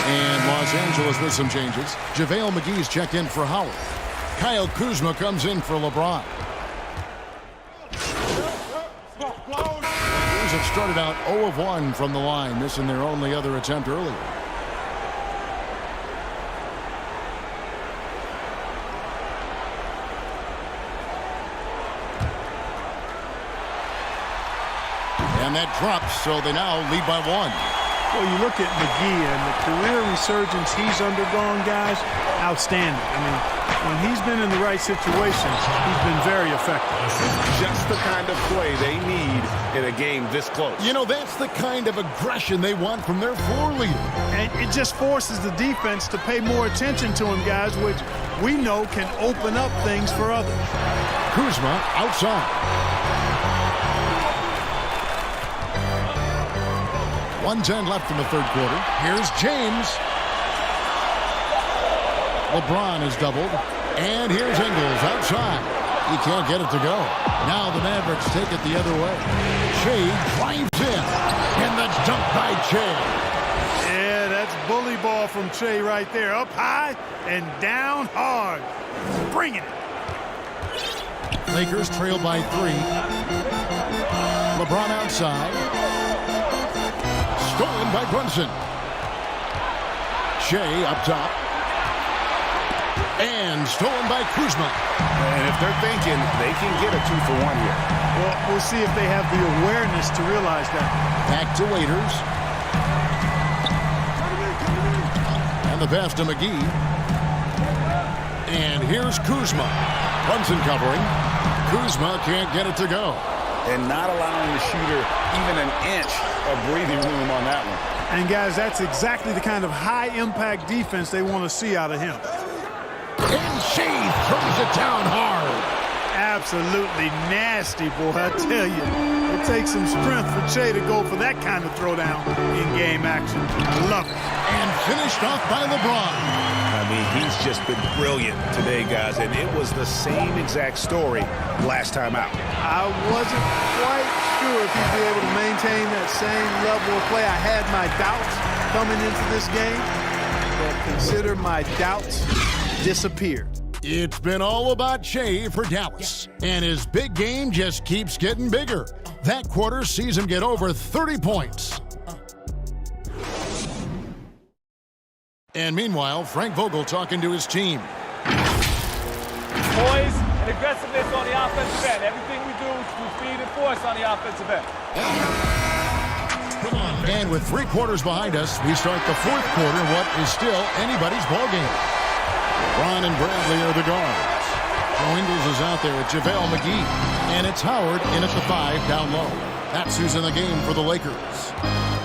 And Los Angeles with some changes. JaVale McGee's checked in for Howard. Kyle Kuzma comes in for LeBron. Warriors have started out 0 of 1 from the line, missing their only other attempt earlier. And that drops, so they now lead by 1. Well, you look at McGee and the career resurgence he's undergone, guys, outstanding. I mean, when he's been in the right situations, he's been very effective. Just the kind of play they need in a game this close. You know, that's the kind of aggression they want from their floor leader. And it just forces the defense to pay more attention to him, guys, which we know can open up things for others. Kuzma outside. 1:10 left in the third quarter. Here's James. LeBron is doubled. And here's Ingles outside. He can't get it to go. Now the Mavericks take it the other way. Shea drives in. And the dunk by Shea. Yeah, that's bully ball from Shea right there. Up high and down hard. Bringing it. Lakers trail by 3. LeBron outside. Stolen by Brunson. Shea up top. And stolen by Kuzma. And if they're thinking, they can get a 2-for-1 here. Well, we'll see if they have the awareness to realize that. Back to Waiters. And the pass to McGee. And here's Kuzma. Brunson covering. Kuzma can't get it to go. And not allowing the shooter even an inch of breathing room on that one. And, guys, that's exactly the kind of high-impact defense they want to see out of him. And Shea throws it down hard. Absolutely nasty, boy, I tell you. It takes some strength for Shea to go for that kind of throwdown in game action. Love it. And finished off by LeBron. I mean, he's just been brilliant today, guys, and it was the same exact story last time out. I wasn't quite sure if he'd be able to maintain that same level of play. I had my doubts coming into this game, but consider my doubts disappeared. It's been all about Shea for Dallas, and his big game just keeps getting bigger. That quarter sees him get over 30 points. And meanwhile, Frank Vogel talking to his team. Poise and aggressiveness on the offensive end. Everything we do is through speed and force on the offensive end. And with 3 quarters behind us, we start the fourth quarter in what is still anybody's ballgame. Ron and Bradley are the guards. Joe Ingles is out there with JaVale McGee. And it's Howard in at the 5 down low. That's who's in the game for the Lakers.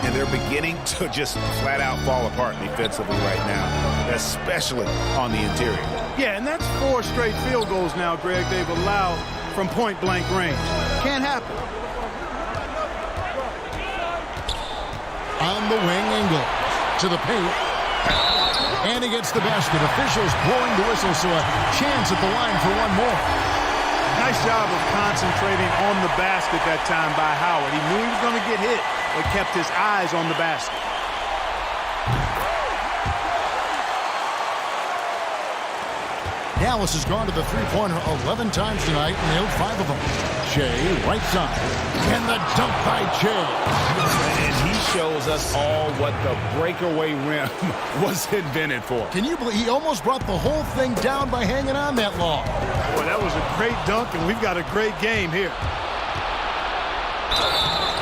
And they're beginning to just flat out fall apart defensively right now, especially on the interior. Yeah, and that's 4 straight field goals now, Greg, they've allowed from point-blank range. Can't happen. On the wing, Ingles to the paint. And he gets the basket. Officials blowing the whistle, so a chance at the line for one more. Nice job of concentrating on the basket that time by Howard. He knew he was going to get hit, but kept his eyes on the basket. Dallas has gone to the three-pointer 11 times tonight and nailed 5 of them. Shea, right side. And the dunk by Shea. And he shows us all what the breakaway rim was invented for. Can you believe he almost brought the whole thing down by hanging on that long? Boy, that was a great dunk, and we've got a great game here.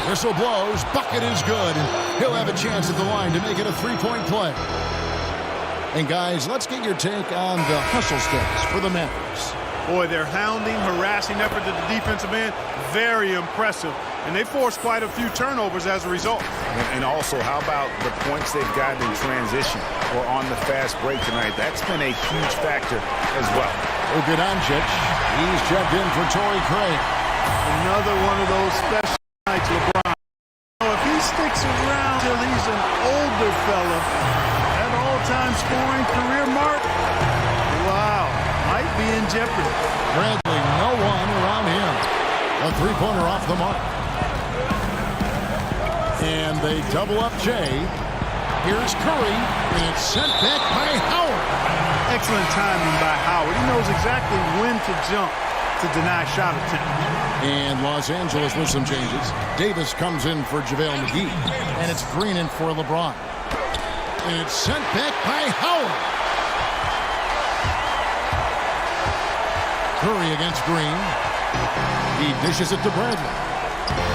Whistle blows. Bucket is good. He'll have a chance at the line to make it a 3-point play. And, guys, let's get your take on the hustle stats for the Mavericks. Boy, their hounding, harassing effort to the defensive end, very impressive. And they forced quite a few turnovers as a result. And also, how about the points they've gotten in transition or on the fast break tonight? That's been a huge factor as well. Doncic, he's checked in for Torrey Craig. Another one of those special nights, LeBron. If he sticks around till he's an older fella, that all-time scoring career mark, wow, might be in jeopardy. Bradley, no one around him. A three-pointer off the mark. And they double up Jay. Here's Curry, and it's sent back by Howard. Excellent timing by Howard. He knows exactly when to jump to deny shot attempt. And Los Angeles with some changes. Davis comes in for JaVale McGee. And it's Green in for LeBron. And it's sent back by Howard. Curry against Green. He dishes it to Bradley.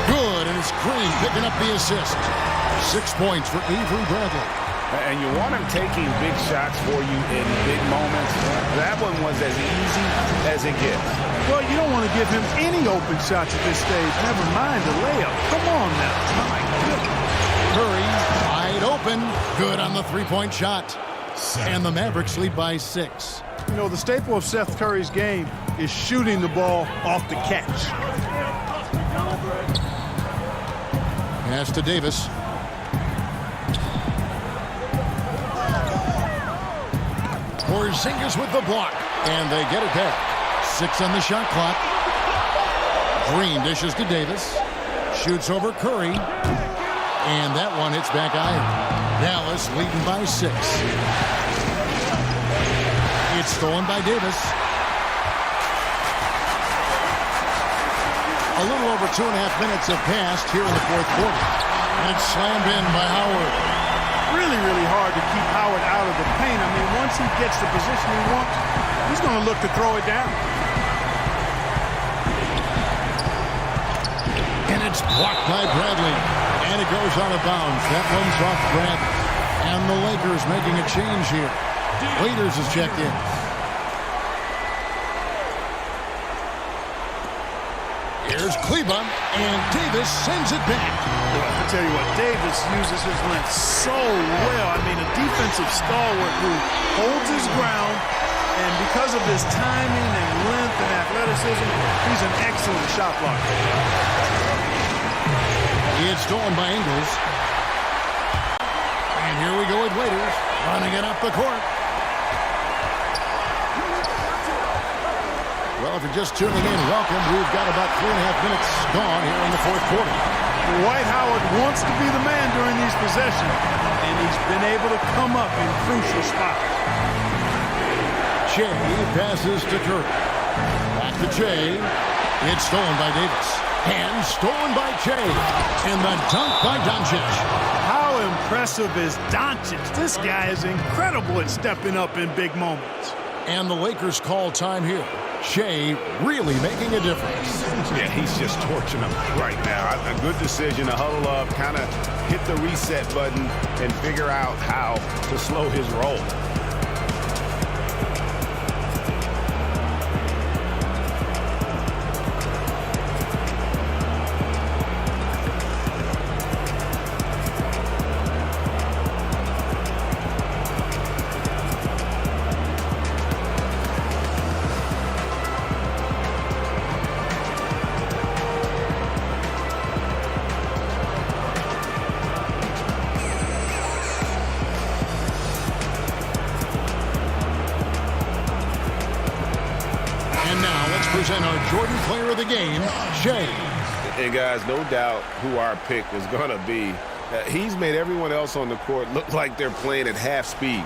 Good, and it's Green picking up the assist. 6 points for Avery Bradley. And you want him taking big shots for you in big moments. That one was as easy as it gets. Well, you don't want to give him any open shots at this stage. Never mind the layup. Come on now. My goodness. Curry wide open. Good on the three-point shot. And the Mavericks lead by 6. You know, the staple of Seth Curry's game is shooting the ball off the catch. Pass to Davis. Porzingis with the block. And they get it back. 6 on the shot clock. Green dishes to Davis. Shoots over Curry. And that one hits back iron. Dallas leading by 6. It's stolen by Davis. A little over 2.5 minutes have passed here in the fourth quarter. And it's slammed in by Howard. Really, really hard to keep Howard out of the paint. I mean, once he gets the position he wants, he's going to look to throw it down. And it's blocked by Bradley. And it goes out of bounds. That one's off Bradley. And the Lakers making a change here. Waiters is checked in. Here's Kleba, and Davis sends it back. I tell you what, Davis uses his length so well. I mean, a defensive stalwart who holds his ground, and because of his timing and length and athleticism, he's an excellent shot blocker. It's stolen by Ingles. And here we go with Waiters, running it up the court. Well, if you're just tuning in, welcome. We've got about 3.5 minutes gone here in the fourth quarter. Dwight Howard wants to be the man during these possessions, and he's been able to come up in crucial spots. Jay passes to Curry. Back to Jay. It's stolen by Davis. And stolen by Jay. And the dunk by Doncic. How impressive is Doncic? This guy is incredible at stepping up in big moments. And the Lakers call time here. Shea really making a difference. Yeah, he's just torching them right now. A good decision to huddle up, kind of hit the reset button, and figure out how to slow his roll. Present our Jordan player of the game, Shea. And guys, no doubt who our pick was going to be. He's made everyone else on the court look like they're playing at half speed.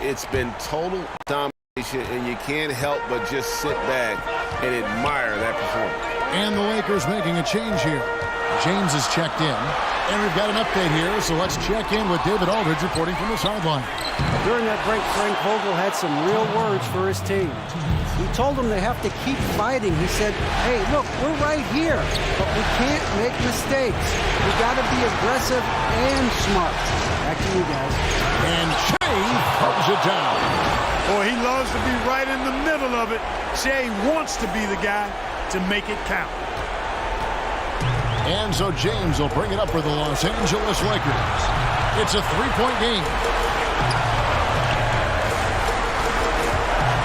It's been total domination, and you can't help but just sit back and admire that performance. And the Lakers making a change here. James is checked in. And we've got an update here, so let's check in with David Aldridge reporting from the sideline. During that break, Frank Vogel had some real words for his team. He told them they have to keep fighting. He said, hey, look, we're right here, but we can't make mistakes. We got to be aggressive and smart. Back to you guys. And Shea throws it down. Boy, he loves to be right in the middle of it. Shea wants to be the guy to make it count. And so James will bring it up for the Los Angeles Lakers. It's a three-point game.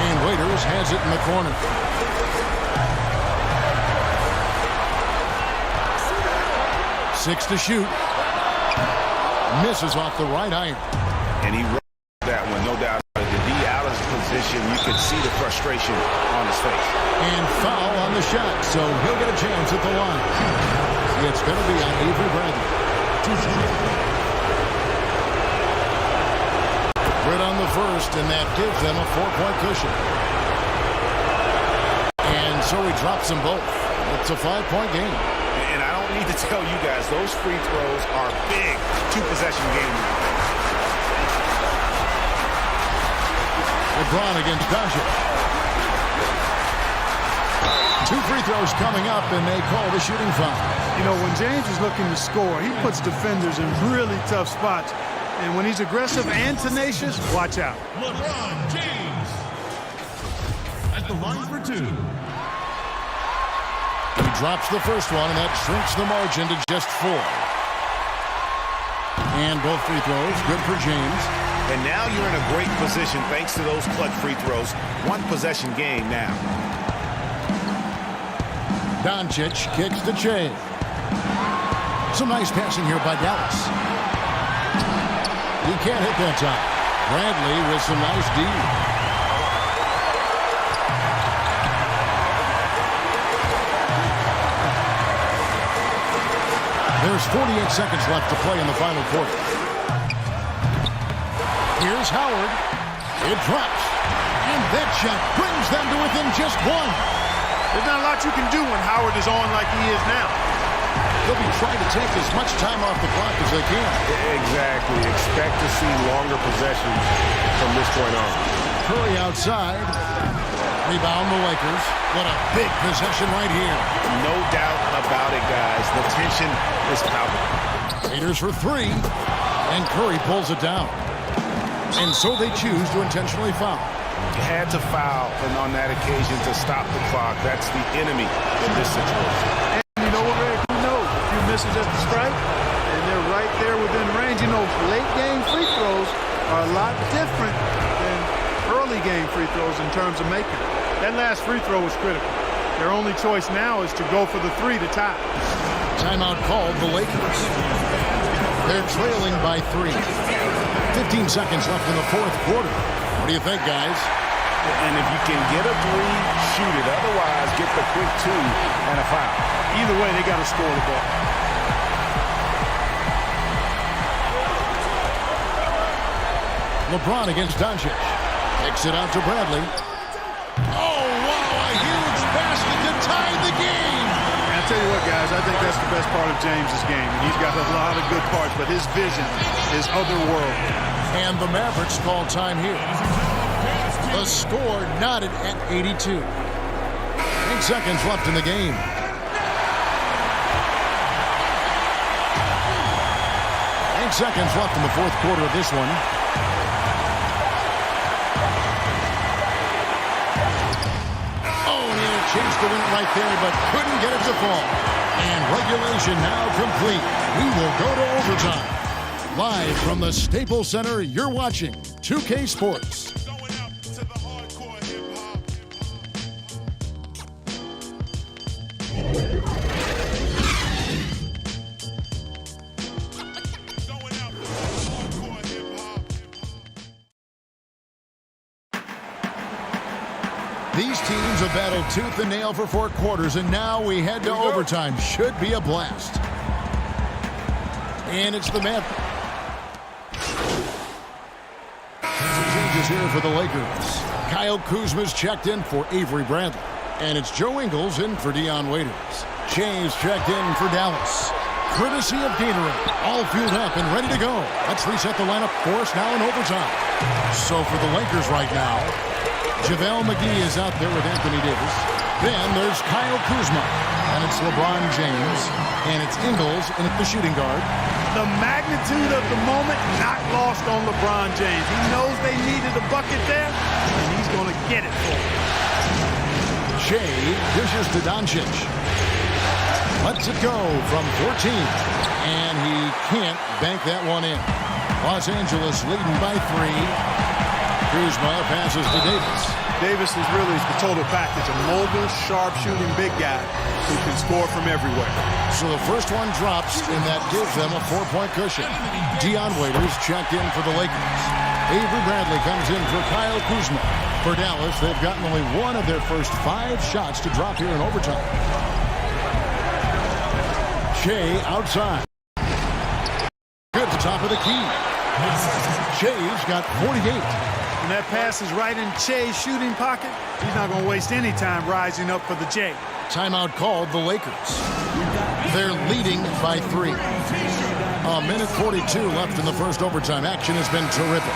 And Waiters has it in the corner. Six to shoot. Misses off the right iron. And he wrote that one, no doubt. To be out of position, you could see the frustration on his face. And foul on the shot, so he'll get a chance at the line. It's going to be on Avery Bradley. Good on the first, and that gives them a 4-point cushion. And so he drops them both. It's a 5-point game. And I don't need to tell you guys, those free throws are big two-possession games. LeBron against Doncic. 2 free throws coming up, and they call the shooting foul. You know, when James is looking to score, he puts defenders in really tough spots. And when he's aggressive and tenacious, watch out. LeBron James at the line for 2. He drops the first one, and that shrinks the margin to just 4. And both free throws, good for James. And now you're in a great position thanks to those clutch free throws. 1-possession game now. Doncic kicks to Shea. Some nice passing here by Dallas. He can't hit that time. Bradley with some nice D. There's 48 seconds left to play in the final quarter. Here's Howard. It drops. And that shot brings them to within just 1. There's not a lot you can do when Howard is on like he is now. They'll be trying to take as much time off the clock as they can. Exactly. Expect to see longer possessions from this point on. Curry outside. Rebound the Lakers. What a big possession right here. No doubt about it, guys. The tension is palpable. Raiders for 3. And Curry pulls it down. And so they choose to intentionally foul. You had to foul and on that occasion to stop the clock. That's the enemy in this situation. And you know what, Ray? Who knows? A few misses at the strike, and they're right there within range. You know, late game free throws are a lot different than early game free throws in terms of making it. That last free throw was critical. Their only choice now is to go for the 3 to tie. Timeout called the Lakers. They're trailing by 3. 15 seconds left in the 4th quarter. What do you think, guys? And if you can get a 3, shoot it. Otherwise, get the quick 2 and a foul. Either way, they got to score the ball. LeBron against Doncic. Kicks it out to Bradley. Oh, wow, a huge basket to tie the game. And I tell you what, guys, I think that's the best part of James's game. He's got a lot of good parts, but his vision is otherworldly. And the Mavericks call time here. The score knotted at 82. 8 seconds left in the game. Seconds left in the 4th quarter of this one. Oh, and he chased the win right there, but couldn't get it to fall. And regulation now complete. We will go to overtime. Live from the Staples Center, you're watching 2K Sports. These teams have battled tooth and nail for 4 quarters, and now we head to overtime. Should be a blast. And it's the Mavericks. Changes here for the Lakers. Kyle Kuzma's checked in for Avery Bradley. And it's Joe Ingles in for Dion Waiters. James checked in for Dallas. Courtesy of Gatorade. All fueled up and ready to go. Let's reset the lineup for us now in overtime. So for the Lakers right now, JaVale McGee is out there with Anthony Davis. Then there's Kyle Kuzma. And it's LeBron James. And it's Ingles in at the shooting guard. The magnitude of the moment not lost on LeBron James. He knows they needed a bucket there, and he's going to get it for them. Shea dishes to Doncic. Lets it go from 14. And he can't bank that one in. Los Angeles leading by 3. Kuzma passes to Davis. Davis is really the total package. A mobile, sharp-shooting big guy who can score from everywhere. So the first one drops, and that gives them a 4-point cushion. Dion Waiters checked in for the Lakers. Avery Bradley comes in for Kyle Kuzma. For Dallas, they've gotten only one of their first 5 shots to drop here in overtime. Shea outside. top of the key. Shea's got 48. And that pass is right in Shea's shooting pocket. He's not going to waste any time rising up for the J. Timeout called the Lakers. They're leading by 3. A minute 42 left in the first overtime. Action has been terrific.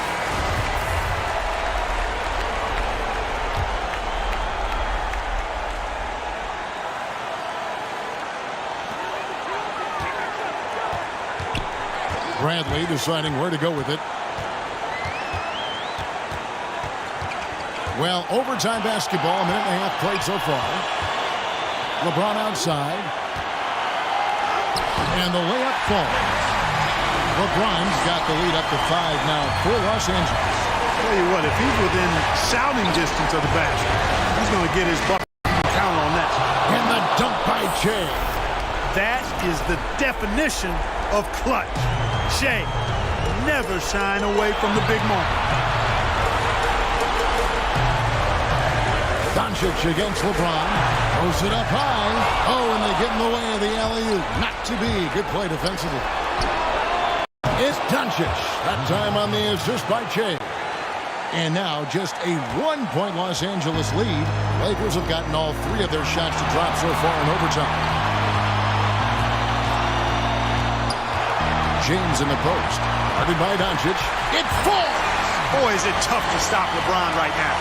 Bradley deciding where to go with it. Well, overtime basketball, a minute and a half played so far. LeBron outside. And the layup falls. LeBron's got the lead up to 5 now for Los Angeles. Tell you what, if he's within shouting distance of the basket, he's going to get his bucket. Count on that. And the dunk by Shea. That is the definition of clutch. Shea, never shine away from the big moment. Doncic against LeBron. Throws it up high. Oh, and they get in the way of the alley-oop. Not to be. Good play defensively. It's Doncic. That time on the assist by Shea. And now just a 1-point Los Angeles lead. Lakers have gotten all 3 of their shots to drop so far in overtime. James in the post. Guarded by Doncic. It falls! Boy, is it tough to stop LeBron right now.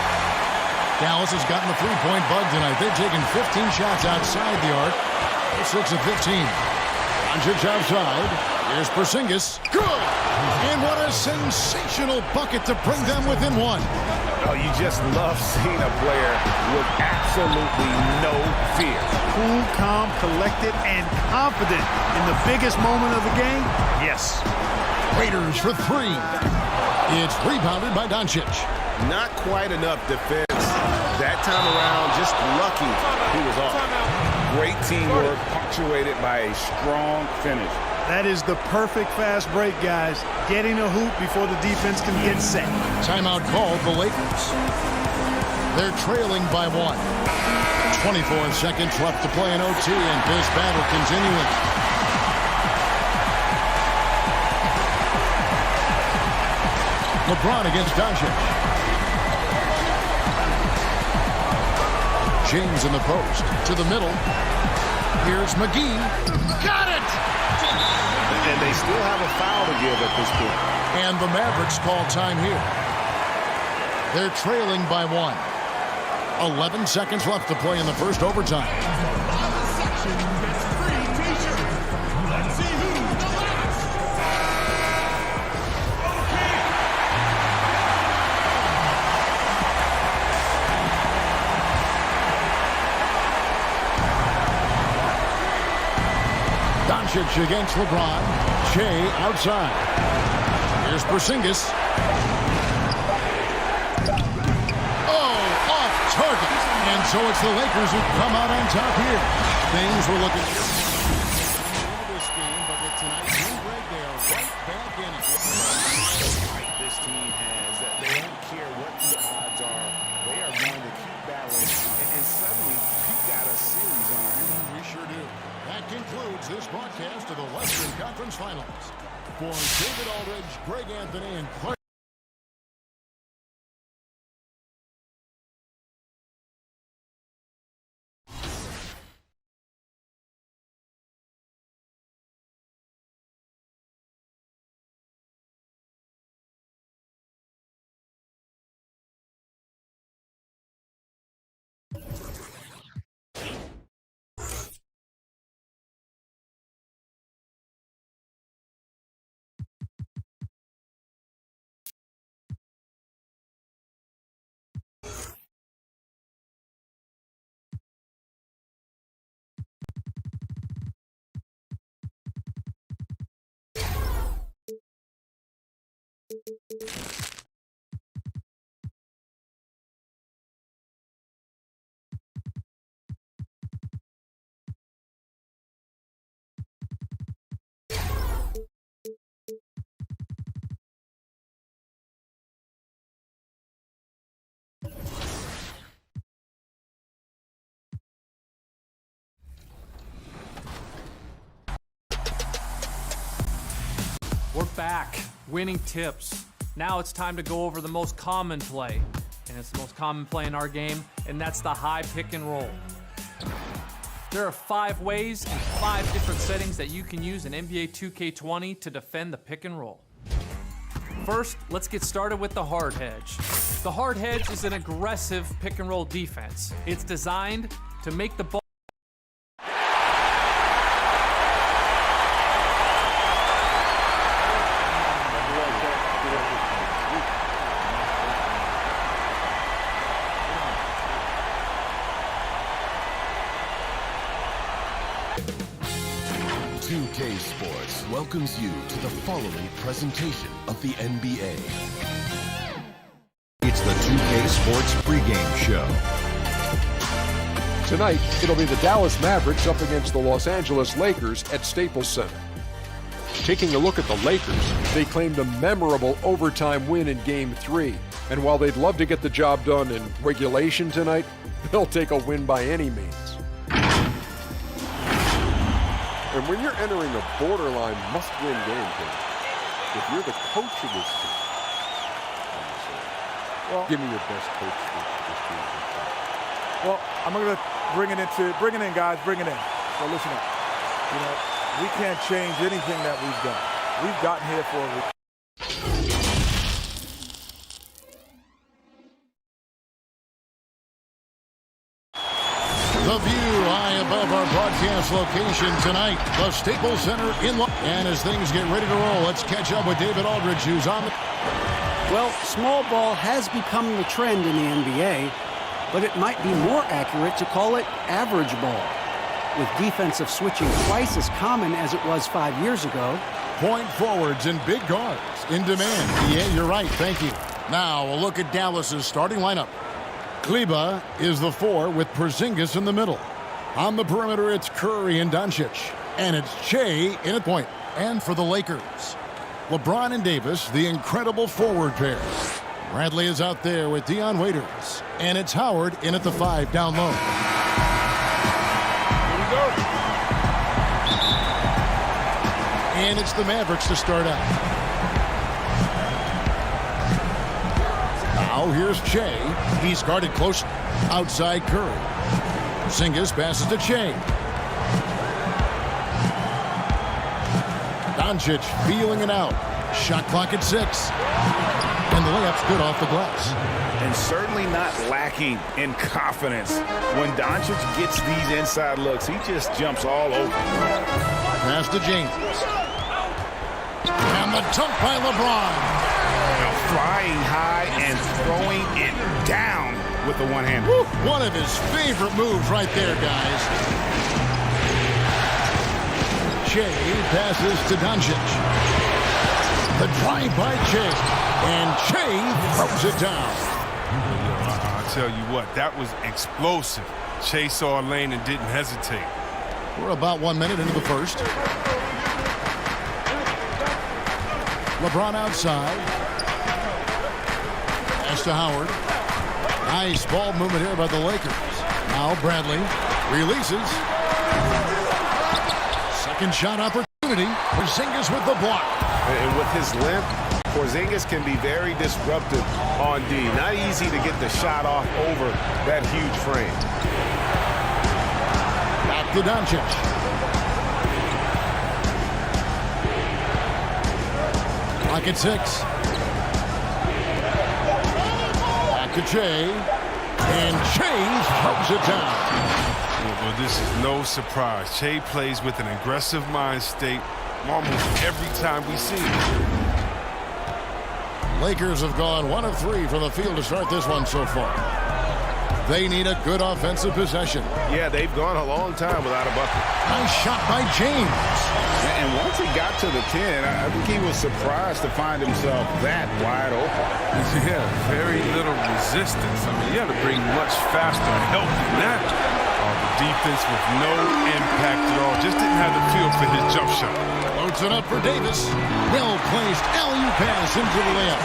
Dallas has gotten the 3-point bug tonight. They've taken 15 shots outside the arc. They're 6 of 15. Doncic outside. Here's Porzingis. Good! And what a sensational bucket to bring them within 1. Oh, you just love seeing a player with absolutely no fear. Cool, calm, collected, and confident in the biggest moment of the game. Yes. Raiders for 3. It's rebounded by Doncic. Not quite enough defense that time around. Just lucky he was off. Great teamwork punctuated by a strong finish. That is the perfect fast break, guys. Getting a hoop before the defense can get set. Timeout called the Lakers. They're trailing by 1. 24 seconds left to play in OT, and this battle continuing. LeBron against Doncic. James in the post. To the middle. Here's McGee. Got it! And they still have a foul to give at this point. And the Mavericks call time here. They're trailing by 1. 11 seconds left to play in the first overtime. Doncic against LeBron. Shea outside. Here's Porzingis. Oh, off target. And so it's the Lakers who come out on top here. Things were looking this game, but with tonight's win break, they are right back in it. This team has. They don't care what the odds are. They are going to keep battling. And suddenly, you got a series on our hands. We sure do. That concludes this broadcast of the Western Conference Finals. For David Aldridge, Greg Anthony, and Clark. back. Winning tips. Now it's time to go over the most common play. And it's the most common play in our game, and that's the high pick and roll. There are 5 ways and 5 different settings that you can use in NBA 2K20 to defend the pick and roll. First, let's get started with the hard hedge. The hard hedge is an aggressive pick and roll defense. It's designed to make the ball 2K Sports welcomes you to the following presentation of the NBA. It's the 2K Sports pregame show. Tonight, it'll be the Dallas Mavericks up against the Los Angeles Lakers at Staples Center. Taking a look at the Lakers, they claimed a memorable overtime win in Game 3. And while they'd love to get the job done in regulation tonight, they'll take a win by any means. And when you're entering a borderline must-win game, if you're the coach of this team, well, give me your best coach for this team. Well, I'm going to bring it in, guys, bring it in. So listen up. You know, we can't change anything that we've done. We've gotten here for a reason. The view high above our broadcast location tonight, the Staples Center in and as things get ready to roll, let's catch up with David Aldridge, who's on the... Well, small ball has become the trend in the NBA, but it might be more accurate to call it average ball. With defensive switching twice as common as it was 5 years ago. Point forwards and big guards in demand. Yeah, you're right. Thank you. Now, a look at Dallas's starting lineup. Kleba is the 4 with Porzingis in the middle. On the perimeter, it's Curry and Doncic. And it's Shea in at point. And for the Lakers, LeBron and Davis, the incredible forward pair. Bradley is out there with Dion Waiters. And it's Howard in at the 5 down low. Here we go. And it's the Mavericks to start out. Now here's Shea. He's guarded close outside Curry. Porzingis passes to Shea. Doncic feeling it out. Shot clock at 6. And the layup's good off the glass. And certainly not lacking in confidence. When Doncic gets these inside looks, he just jumps all over. Pass to James. And the dunk by LeBron. Flying high and throwing it down with the one hand. One of his favorite moves right there, guys. Shea passes to Doncic. The drive by Shea. And Shea throws it down. I'll tell you what, that was explosive. Shea saw a lane and didn't hesitate. We're about 1 minute into the first. LeBron outside. Pass to Howard. Nice ball movement here by the Lakers. Now Bradley releases. Second shot opportunity. Porzingis with the block. And with his length, Porzingis can be very disruptive on D. Not easy to get the shot off over that huge frame. Back to Doncic. Clock at 6. To Shea, and Shea throws it down. Well, this is no surprise. Shea plays with an aggressive mind state almost every time we see him. Lakers have gone 1 of 3 from the field to start this one so far. They need a good offensive possession. Yeah, they've gone a long time without a bucket. Nice shot by James. And once he got to the 10, I think he was surprised to find himself that wide open. Yeah, very little resistance. I mean, you had to bring much faster help than that. The defense with no impact at all. Just didn't have the feel for his jump shot. Loads it up for Davis. Well-placed alley-oop pass into the layup.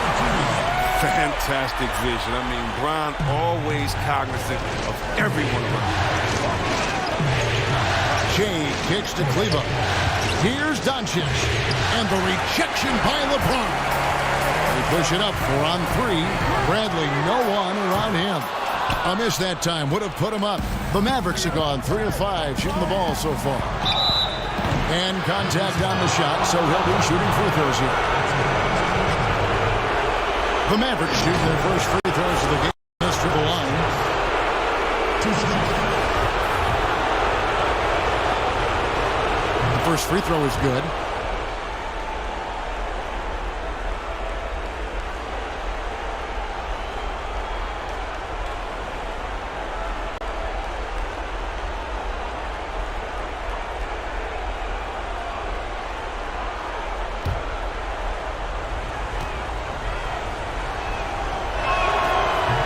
Fantastic vision. I mean, Bron always cognizant of everyone around. Shea kicks to Kleba. Here's Here's Doncic. And the rejection by LeBron. They push it up 4-on-3. Bradley, no one around him. A miss that time would have put him up. The Mavericks have gone 3 of 5 shooting the ball so far. And contact on the shot, so he'll be shooting free throws here. The Mavericks shoot their first free throws of the game. To the line. The first free throw is good.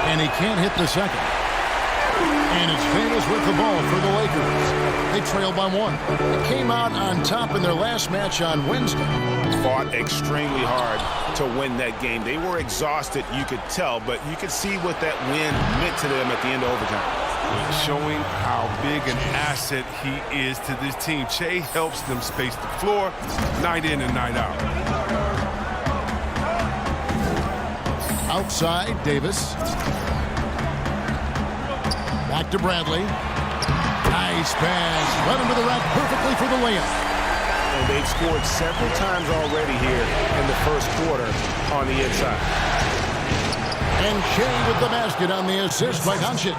And he can't hit the second. And it's Davis with the ball for the Lakers. They trail by 1. They came out on top in their last match on Wednesday. Fought extremely hard to win that game. They were exhausted, you could tell, but you could see what that win meant to them at the end of overtime. Showing how big an asset he is to this team. Shea helps them space the floor night in and night out. Outside, Davis. Back to Bradley. Nice pass. Led him to the rack perfectly for the layup. And they've scored several times already here in the first quarter on the inside. And Shea with the basket on the assist by Doncic.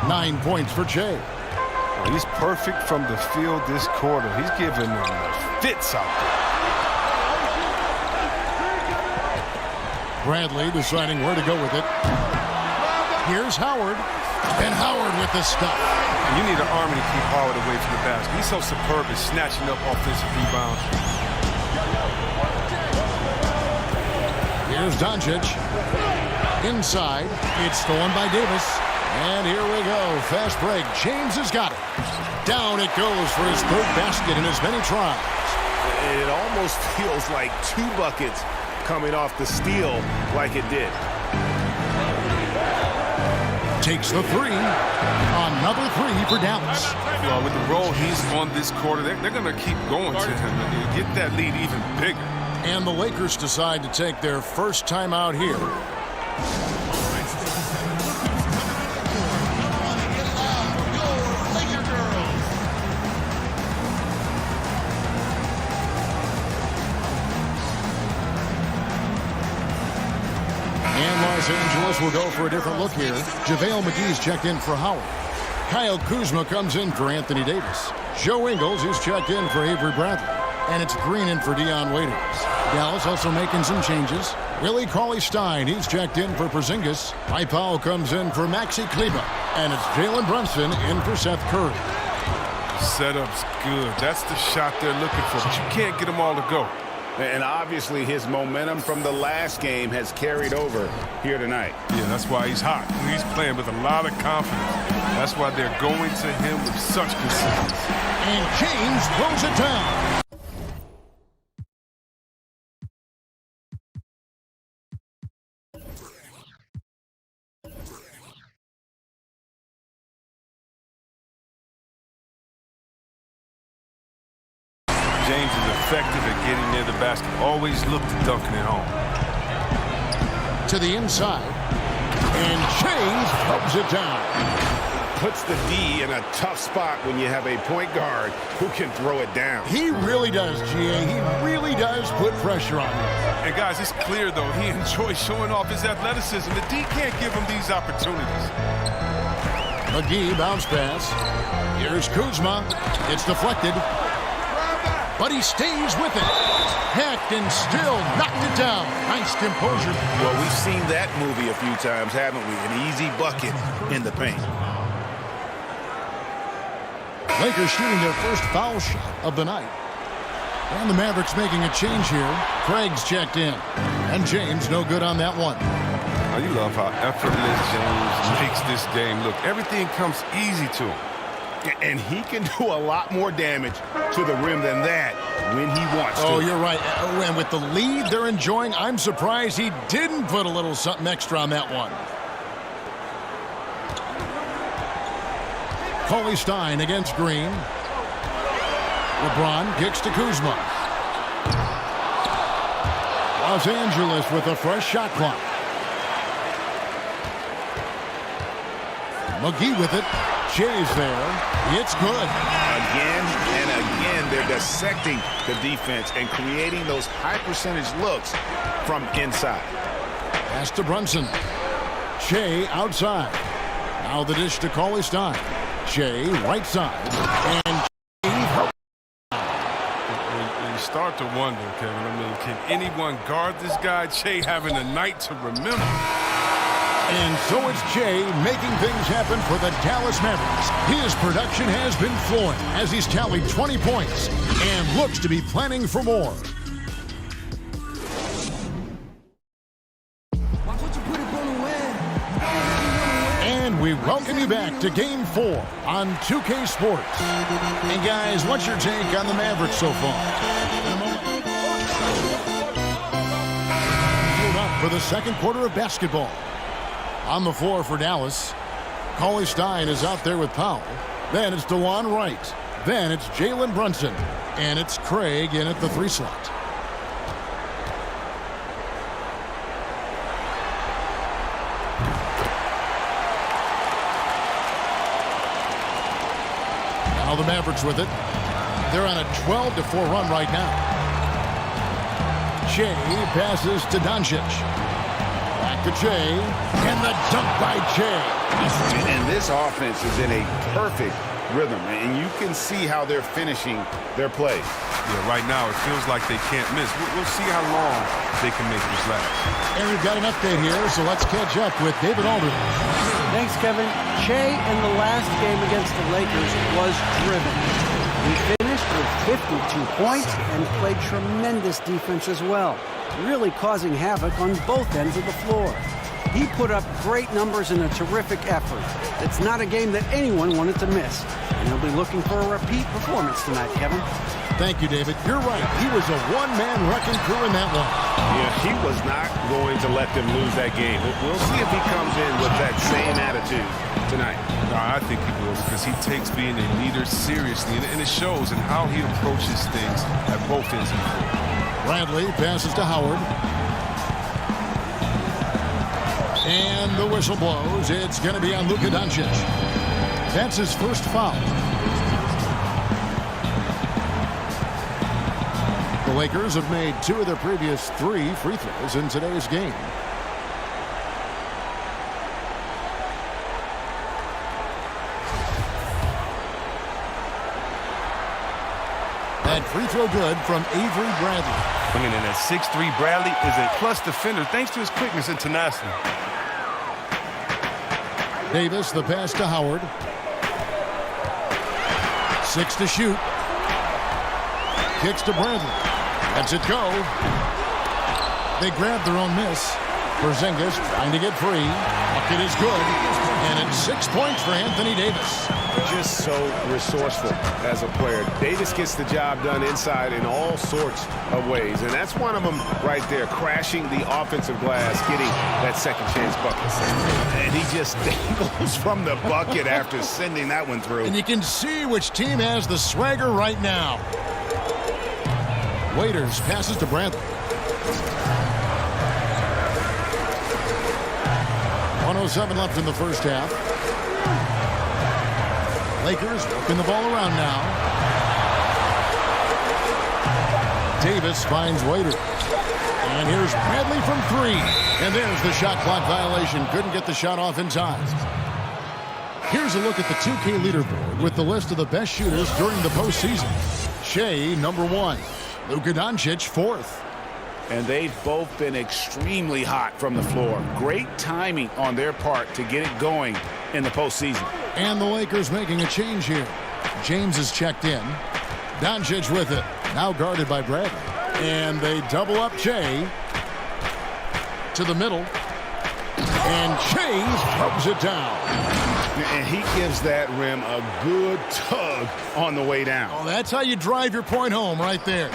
9 points for Shea. Oh, he's perfect from the field this quarter. He's giving them fits out there. Bradley deciding where to go with it. Here's Howard. And Howard with the stuff. You need an army to keep Howard away from the basket. He's so superb at snatching up offensive rebounds. Here's Doncic. Inside. It's stolen by Davis. And here we go. Fast break. James has got it. Down it goes for his third basket in as many tries. It almost feels like 2 buckets coming off the steal like it did. Takes the 3. Another 3 for Dallas. Well, with the role he's on this quarter, they're going to keep going to him and get that lead even bigger. And the Lakers decide to take their first time out here. Los Angeles will go for a different look here. JaVale McGee's checked in for Howard. Kyle Kuzma comes in for Anthony Davis. Joe Ingles is checked in for Avery Bradley. And it's Green in for Dion Waiters. Dallas also making some changes. Willie Cauley-Stein, he's checked in for Porzingis. Mike Powell comes in for Maxi Kleber. And it's Jalen Brunson in for Seth Curry. Setup's good. That's the shot they're looking for, but you can't get them all to go. And obviously his momentum from the last game has carried over here tonight. Yeah, that's why he's hot. He's playing with a lot of confidence. That's why they're going to him with such consistency. And James throws it down. James is effective at getting near the basket. Always look to dunking it home. To the inside. And James throws it down. Puts the D in a tough spot when you have a point guard who can throw it down. He really does, GA. He really does put pressure on him. And guys, it's clear, though, he enjoys showing off his athleticism. The D can't give him these opportunities. McGee bounce pass. Here's Kuzma. It's deflected. But he stays with it. Hacked and still knocked it down. Nice composure. Well, we've seen that movie a few times, haven't we? An easy bucket in the paint. Lakers shooting their first foul shot of the night. And the Mavericks making a change here. Craig's checked in. And James no good on that one. Oh, you love how effortless James makes this game look. Everything comes easy to him. And he can do a lot more damage to the rim than that when he wants to. Oh, you're right. And with the lead they're enjoying, I'm surprised he didn't put a little something extra on that one. Cauley-Stein against Green. LeBron kicks to Kuzma. Los Angeles with a fresh shot clock. McGee with it. Shay's there. It's good. Again and again, they're dissecting the defense and creating those high-percentage looks from inside. Pass to Brunson. Shea outside. Now the dish to Cauley Stein. Shea right side. And you start to wonder, Kevin. I mean, can anyone guard this guy? Shea having a night to remember. And so it's Shea making things happen for the Dallas Mavericks. His production has been flowing as he's tallied 20 points and looks to be planning for more. And we welcome you back to Game 4 on 2K Sports. And guys, what's your take on the Mavericks so far? Pulled up for the second quarter of basketball. On the floor for Dallas, Cauley Stein is out there with Powell. Then it's DeJuan Wright. Then it's Jalen Brunson. And it's Craig in at the 3 slot. Now the Mavericks with it. They're on a 12-4 run right now. Shea passes to Doncic. Back to Shea, and the dunk by Shea. And this offense is in a perfect rhythm, and you can see how they're finishing their plays. Yeah, right now it feels like they can't miss. We'll see how long they can make this last. And we've got an update here, so let's catch up with David Alderman. Thanks, Kevin. Shea in the last game against the Lakers was driven. He finished with 52 points and played tremendous defense as well, really causing havoc on both ends of the floor. He put up great numbers in a terrific effort. It's not a game that anyone wanted to miss. And he'll be looking for a repeat performance tonight, Kevin. Thank you, David. You're right. He was a one-man wrecking crew in that one. Yeah, he was not going to let them lose that game. We'll see if he comes in with that same attitude tonight. I think he will, because he takes being a leader seriously, and it shows in how he approaches things at both ends of the floor. Bradley passes to Howard. And the whistle blows. It's going to be on Luka Doncic. That's his first foul. The Lakers have made 2 of their previous 3 free throws in today's game. That free throw good from Avery Bradley. Bringing in at 6'3", Bradley is a plus defender thanks to his quickness and tenacity. Davis, the pass to Howard. 6 to shoot. Kicks to Bradley. Lets it go. They grab their own miss. Porzingis trying to get free. Bucket is good. And it's 6 points for Anthony Davis. Just so resourceful as a player. Davis gets the job done inside in all sorts of ways. And that's one of them right there, crashing the offensive glass, getting that second chance bucket. And he just dangles from the bucket after sending that one through. And you can see which team has the swagger right now. Waiters passes to Bradley. 1:07 left in the first half. Lakers working the ball around now. Davis finds Waiters. And here's Bradley from 3. And there's the shot clock violation. Couldn't get the shot off in time. Here's a look at the 2K leaderboard with the list of the best shooters during the postseason. Shea, number 1. Luka Doncic, 4th. And they've both been extremely hot from the floor. Great timing on their part to get it going in the postseason. And the Lakers making a change here. James is checked in. Doncic with it. Now guarded by Bradley. And they double up Shea. To the middle. And Shea throws it down. And he gives that rim a good tug on the way down. Oh, that's how you drive your point home right there.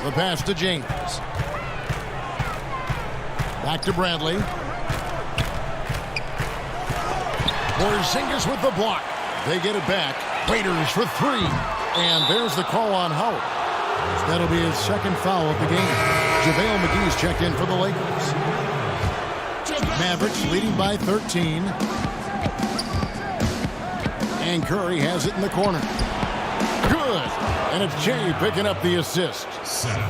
The pass to James. Back to Bradley. Porzingis with the block. They get it back. Waiters for three. And there's the call on Howard. That'll be his second foul of the game. JaVale McGee's checked in for the Lakers. Mavericks leading by 13. And Curry has it in the corner. Good. And it's Jay picking up the assist.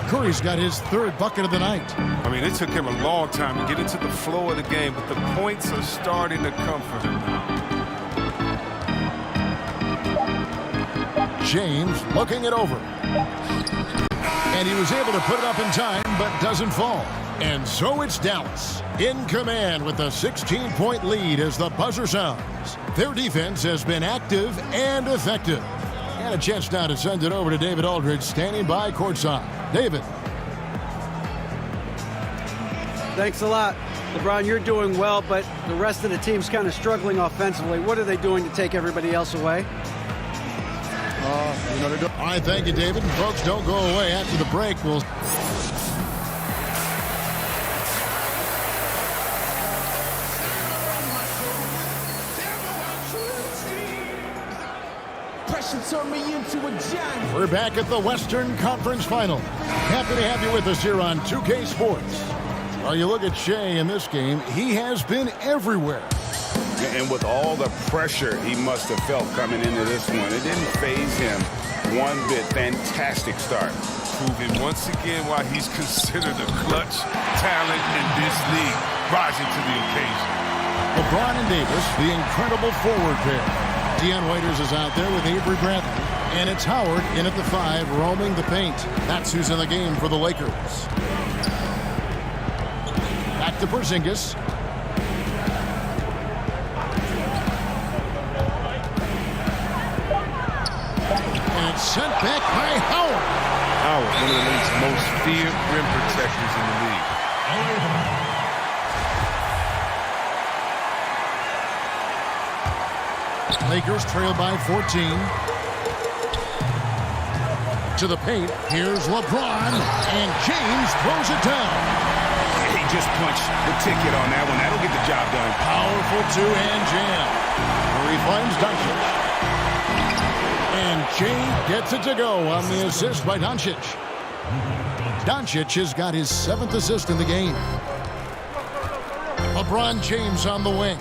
Curry's got his third bucket of the night. I mean, it took him a long time to get into the flow of the game, but the points are starting to come for him now. James looking it over. And he was able to put it up in time, but doesn't fall. And so it's Dallas in command with a 16-point lead as the buzzer sounds. Their defense has been active and effective. And a chance now to send it over to David Aldridge, standing by courtside. David. Thanks a lot. LeBron, you're doing well, but the rest of the team's kind of struggling offensively. What are they doing to take everybody else away? All right, thank you, David. And folks, don't go away. After the break, we'll... We're back at the Western Conference Final. Happy to have you with us here on 2K Sports. Well, you look at Shea in this game, he has been everywhere. And with all the pressure he must have felt coming into this one, it didn't faze him one bit. Fantastic start. Proving once again why he's considered a clutch talent in this league, rising to the occasion. LeBron and Davis, the incredible forward pair. Dion Waiters is out there with Avery Bradley. And it's Howard in at the 5, roaming the paint. That's who's in the game for the Lakers. Back to Porzingis. And it's sent back by Howard. Howard, one of the league's most feared rim protectors in the league. Lakers trail by 14. To the paint. Here's LeBron. And James throws it down. He just punched the ticket on that one. That'll get the job done. Powerful two-hand jam. Murray finds Doncic. And Jay gets it to go on the assist by Doncic. Doncic has got his 7th assist in the game. LeBron James on the wing.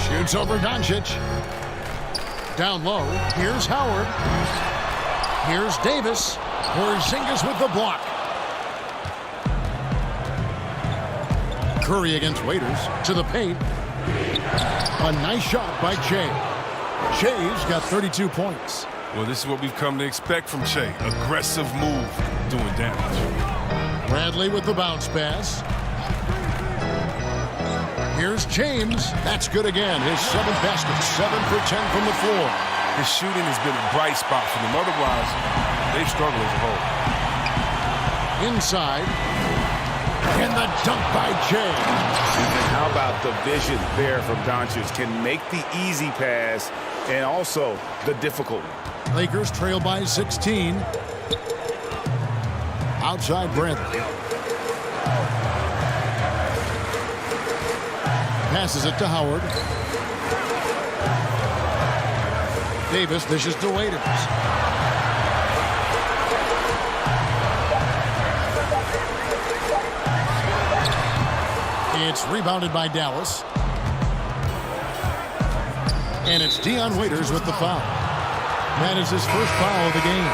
Shoots over Doncic. Down low. Here's Howard. Here's Davis. Porzingis with the block. Curry against Waiters. To the paint. A nice shot by Shea. Shea's got 32 points. Well, this is what we've come to expect from Shea. Aggressive move, doing damage. Bradley with the bounce pass. Here's James. That's good again. His 7th basket. 7 for 10 from the floor. His shooting has been a bright spot for them. Otherwise, they've struggled as a whole. Inside. And the dunk by James. And how about the vision there from Doncic? Can make the easy pass and also the difficult one. Lakers trail by 16. Outside Bradley. Passes it to Howard. Davis dishes to Waiters. It's rebounded by Dallas. And it's Dion Waiters with the foul. That is his first foul of the game.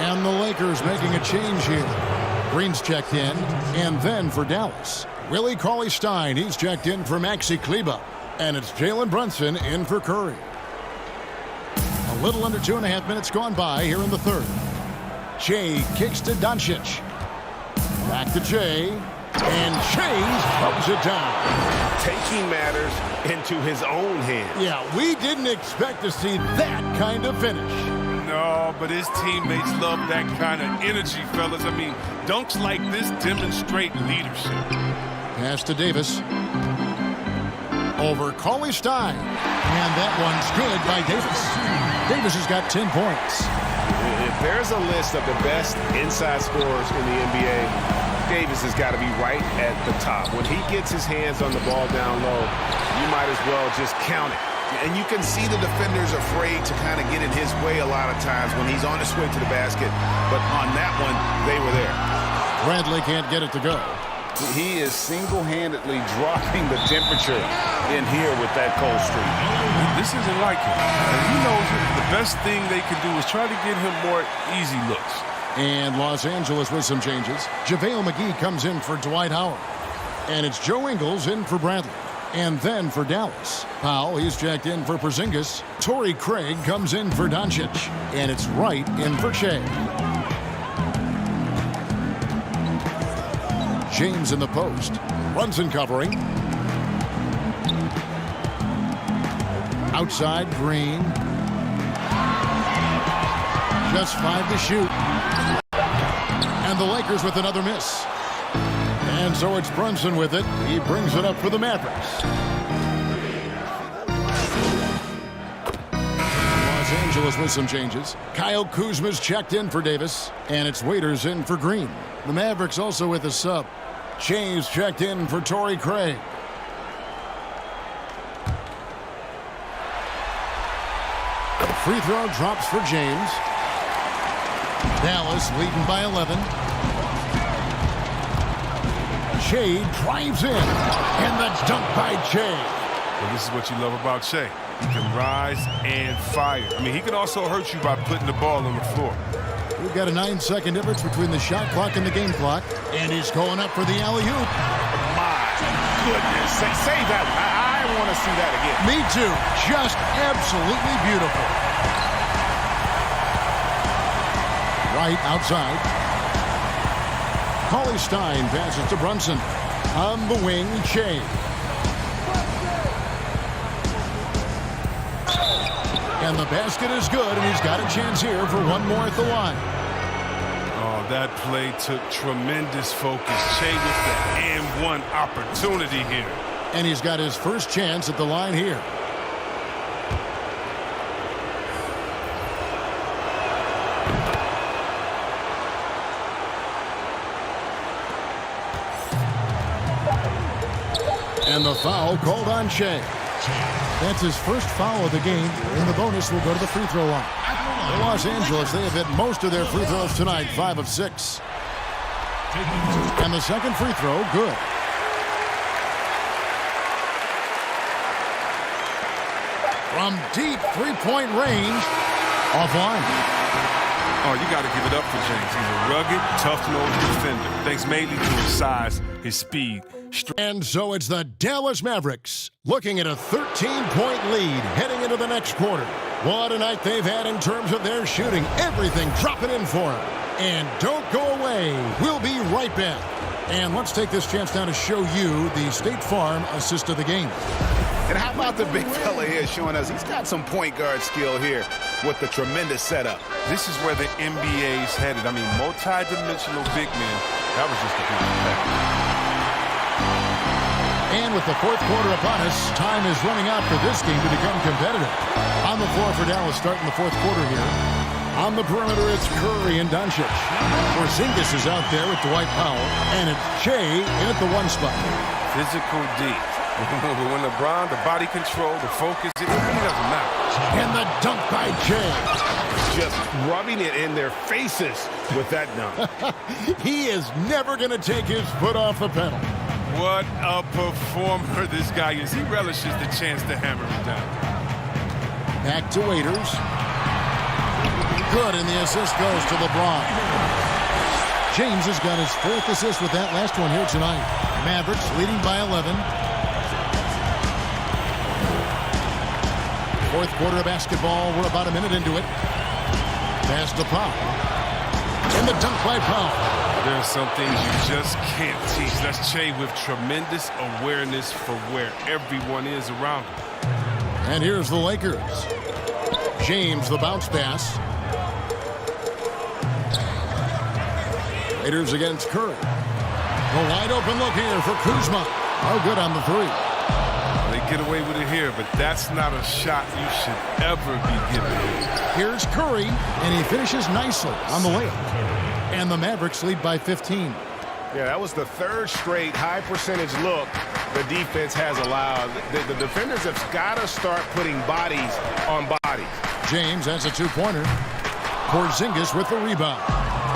And the Lakers making a change here. Green's checked in. And then for Dallas, Willie Cauley-Stein. He's checked in for Maxi Kleber. And it's Jalen Brunson in for Curry. A little under 2.5 minutes gone by here in the third. Shea kicks to Doncic. Back to Shea. And Shea throws it down. Taking matters into his own hands. Yeah, we didn't expect to see that kind of finish. No, but his teammates love that kind of energy, fellas. I mean, dunks like this demonstrate leadership. Pass to Davis. Over Cauley-Stein. And that one's good by Davis. Davis has got 10 points. If there's a list of the best inside scorers in the NBA, Davis has got to be right at the top. When he gets his hands on the ball down low, you might as well just count it. And you can see the defenders afraid to kind of get in his way a lot of times when he's on his way to the basket. But on that one, they were there. Bradley can't get it to go. He is single-handedly dropping the temperature in here with that cold streak. This isn't like him. And he knows it. The best thing they can do is try to get him more easy looks. And Los Angeles with some changes. JaVale McGee comes in for Dwight Howard. And it's Joe Ingles in for Bradley. And then for Dallas, Powell, he's checked in for Porzingis. Torrey Craig comes in for Doncic. And it's Wright in for Shea. James in the post. Brunson covering. Outside, Green. Just 5 to shoot. And the Lakers with another miss. And so it's Brunson with it. He brings it up for the Mavericks. Los Angeles with some changes. Kyle Kuzma's checked in for Davis. And it's Waiters in for Green. The Mavericks also with a sub. James checked in for Torrey Craig. Free throw drops for James. Dallas leading by 11. Shea drives in. And the dunk by Shea. Well, this is what you love about Shea. He can rise and fire. I mean, he can also hurt you by putting the ball on the floor. We've got a 9-second difference between the shot clock and the game clock. And he's going up for the alley-oop. My goodness. Save that. I want to see that again. Me too. Just absolutely beautiful. Right outside. Cauley Stein passes to Brunson. On the wing, Shea. And the basket is good, and he's got a chance here for one more at the line. Oh, that play took tremendous focus. Shea with the and one opportunity here. And he's got his first chance at the line here. And the foul called on Shea. That's his first foul of the game, and the bonus will go to the free throw line. In Los Angeles, they have hit most of their free throws tonight, 5 of 6. And the second free throw, good. From deep three-point range, offline. Oh, you got to give it up for James. He's a rugged, tough-nosed defender. Thanks mainly to his size, his speed. And so it's the Dallas Mavericks looking at a 13-point lead heading into the next quarter. What a night they've had in terms of their shooting. Everything dropping in for them. And don't go away. We'll be right back. And let's take this chance now to show you the State Farm assist of the game. And how about the big fella here showing us he's got some point guard skill here with the tremendous setup. This is where the NBA's headed. I mean, multi-dimensional big men. That was just a beautiful play. And with the fourth quarter upon us, time is running out for this game to become competitive. On the floor for Dallas starting the fourth quarter here. On the perimeter, it's Curry and Doncic. Porzingis is out there with Dwight Powell. And it's Shea in at the 1 spot. Physical D. But when LeBron, the body control, the focus, it really doesn't matter. And the dunk by Shea. Just rubbing it in their faces with that dunk. He is never going to take his foot off the pedal. What a performer this guy is. He relishes the chance to hammer him down. Back to Waiters. Good, and the assist goes to LeBron. James has got his 4th assist with that last one here tonight. Mavericks leading by 11. Fourth quarter of basketball. We're about a minute into it. Pass to Powell. And the dunk by Powell. There are some things you just can't teach. That's Shea with tremendous awareness for where everyone is around him. And here's the Lakers. James, the bounce pass. Raiders against Curry. A wide open look here for Kuzma. Oh, good on the 3. They get away with it here, but that's not a shot you should ever be giving. Here's Curry, and he finishes nicely on the layup. And the Mavericks lead by 15. Yeah, that was the 3rd straight high percentage look the defense has allowed. The defenders have got to start putting bodies on bodies. James has a two-pointer. Porzingis with the rebound.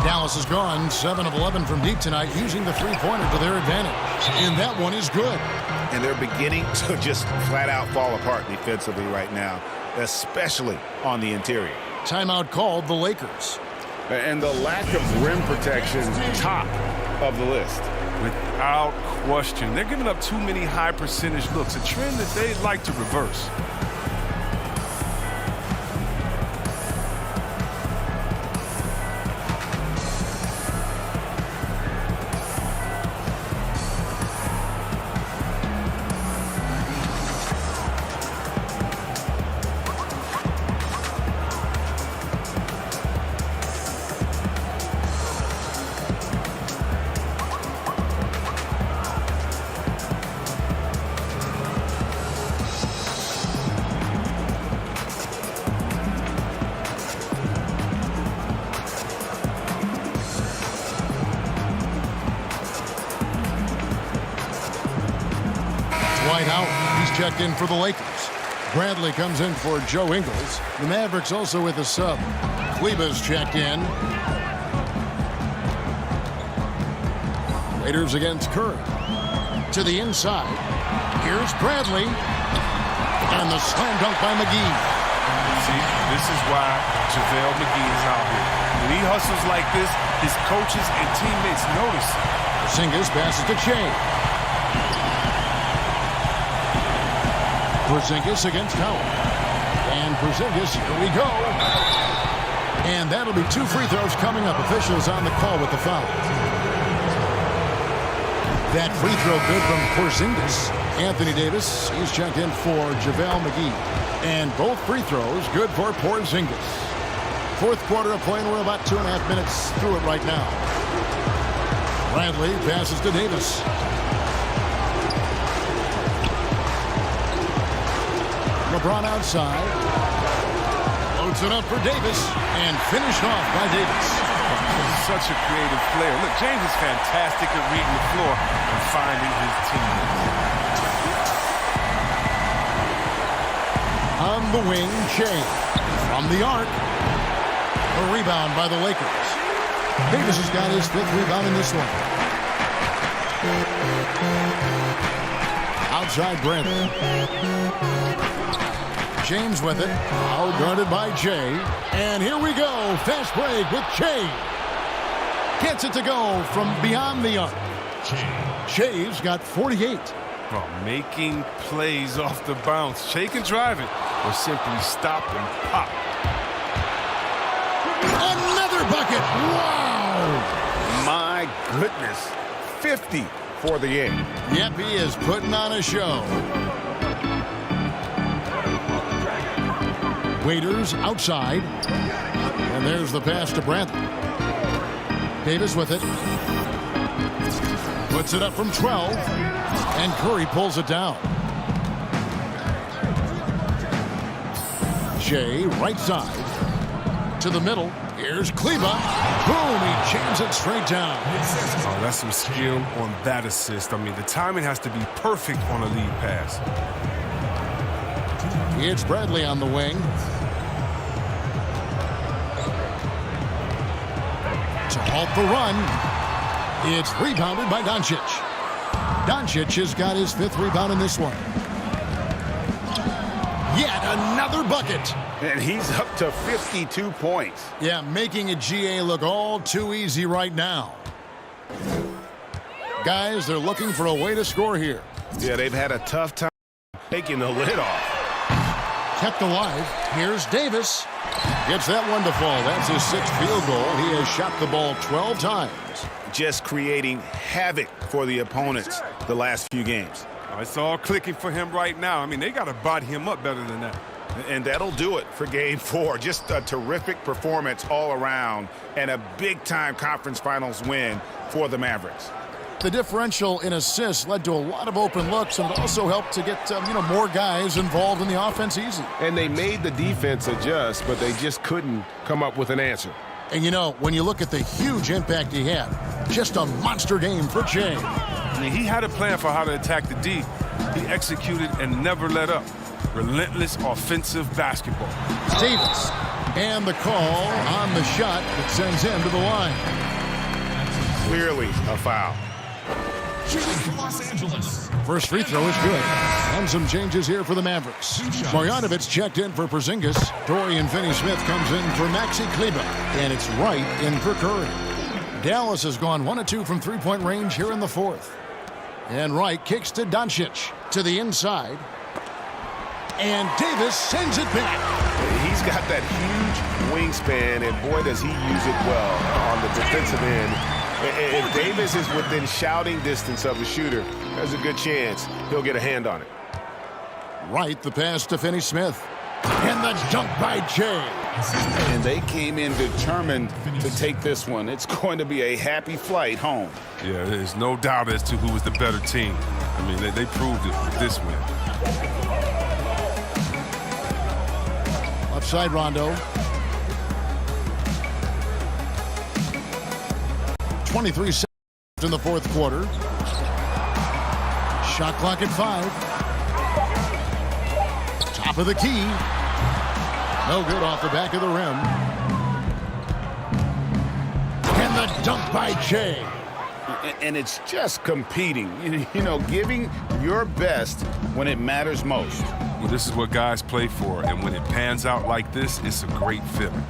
Dallas has gone 7 of 11 from deep tonight, using the three-pointer to their advantage. And that one is good. And they're beginning to just flat-out fall apart defensively right now, especially on the interior. Timeout called the Lakers. And the lack of rim protection, top of the list. Without question. They're giving up too many high-percentage looks, a trend that they'd like to reverse. Checked in for the Lakers. Bradley comes in for Joe Ingles. The Mavericks also with a sub. Kleba's checked in. Raiders against Curry. To the inside. Here's Bradley. And the slam dunk by McGee. See, this is why JaVale McGee is out here. When he hustles like this, his coaches and teammates notice. Porzingis passes to Shea. Porzingis against Howard. And Porzingis, here we go. And that'll be 2 free throws coming up. Officials on the call with the foul. That free throw good from Porzingis. Anthony Davis, he's checked in for JaVale McGee. And both free throws good for Porzingis. Fourth quarter of play, and we're about 2.5 minutes through it right now. Bradley passes to Davis. LeBron outside. Loads it up for Davis. And finished off by Davis. Such a creative player. Look, James is fantastic at reading the floor and finding his teammates. On the wing, Shea. From the arc. A rebound by the Lakers. Davis has got his 5th rebound in this one. Outside Brandon. James with it. Out guarded by Jay. And here we go. Fast break with Jay. Gets it to go from beyond the arc. Shay's got 48. Oh, making plays off the bounce. Shea can drive it or simply stop and pop. Another bucket. Wow. My goodness. 50 for the game. Yep, he is putting on a show. Waiters outside. And there's the pass to Bradley. Davis with it. Puts it up from 12. And Curry pulls it down. Shea, right side. To the middle. Here's Kleba. Boom, he jams it straight down. Oh, that's some skill on that assist. I mean, the timing has to be perfect on a lead pass. It's Bradley on the wing. To halt the run. It's rebounded by Doncic. Doncic has got his 5th rebound in this one. Yet another bucket. And he's up to 52 points. Yeah, making a GA look all too easy right now. Guys, they're looking for a way to score here. Yeah, they've had a tough time taking the lid off. Kept alive. Here's Davis. Gets that one to fall. That's his 6th field goal. He has shot the ball 12 times. Just creating havoc for the opponents the last few games. It's all clicking for him right now. I mean, they got to body him up better than that. And that'll do it for Game 4. Just a terrific performance all around and a big-time conference finals win for the Mavericks. The differential in assists led to a lot of open looks, and it also helped to get more guys involved in the offense easy. And they made the defense adjust, but they just couldn't come up with an answer. And when you look at the huge impact he had, just a monster game for Jay. I mean, he had a plan for how to attack the D. He executed and never let up. Relentless offensive basketball. Davis. And the call on the shot that sends him to the line. Clearly a foul. Shooting for Los Angeles. First free throw is good. And some changes here for the Mavericks. Marjanovic checked in for Porzingis. Dorian Finney-Smith comes in for Maxi Kleber. And it's Wright in for Curry. Dallas has gone 1 of 2 from three-point range here in the fourth. And Wright kicks to Doncic to the inside. And Davis sends it back. He's got that huge wingspan, and boy, does he use it well on the defensive end. If Davis is within shouting distance of the shooter, there's a good chance he'll get a hand on it. Wright, the pass to Finney-Smith. And the dunk by Jay. And they came in determined to take this one. It's going to be a happy flight home. Yeah, there's no doubt as to who was the better team. I mean, they proved it with this win. Left side Rondo. 23 seconds in the fourth quarter. Shot clock at 5. Top of the key. No good off the back of the rim. And the dunk by Jay. And it's just competing, you know, giving your best when it matters most. Well, this is what guys play for, and when it pans out like this, it's a great feeling.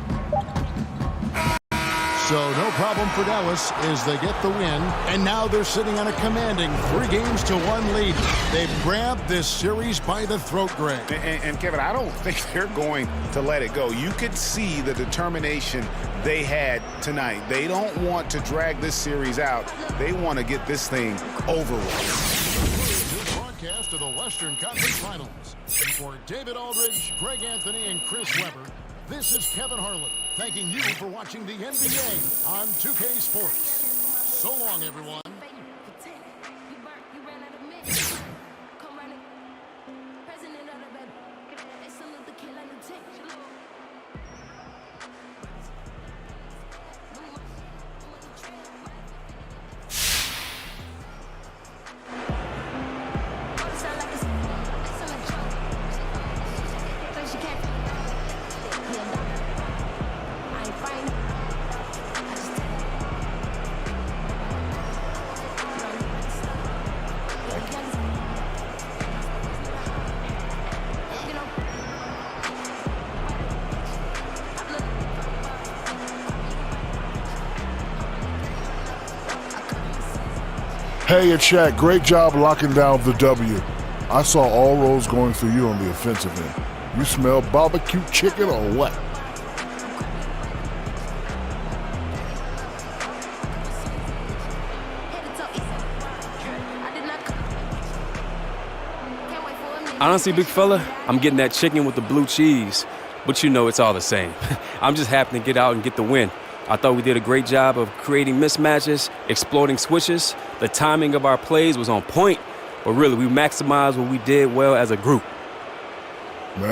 So no problem for Dallas as they get the win. And now they're sitting on a commanding 3-1 lead. They've grabbed this series by the throat, Greg. And Kevin, I don't think they're going to let it go. You could see the determination they had tonight. They don't want to drag this series out. They want to get this thing over with. Broadcast of the Western Conference Finals. For David Aldridge, Greg Anthony, and Chris Webber, this is Kevin Harlan thanking you for watching the NBA on 2K Sports. So long, everyone. Hey, it's Shaq. Great job locking down the W. I saw all roads going through you on the offensive end. You smell barbecue chicken or what? Honestly, big fella, I'm getting that chicken with the blue cheese. But you know it's all the same. I'm just happy to get out and get the win. I thought we did a great job of creating mismatches, exploiting switches. The timing of our plays was on point, but really we maximized what we did well as a group.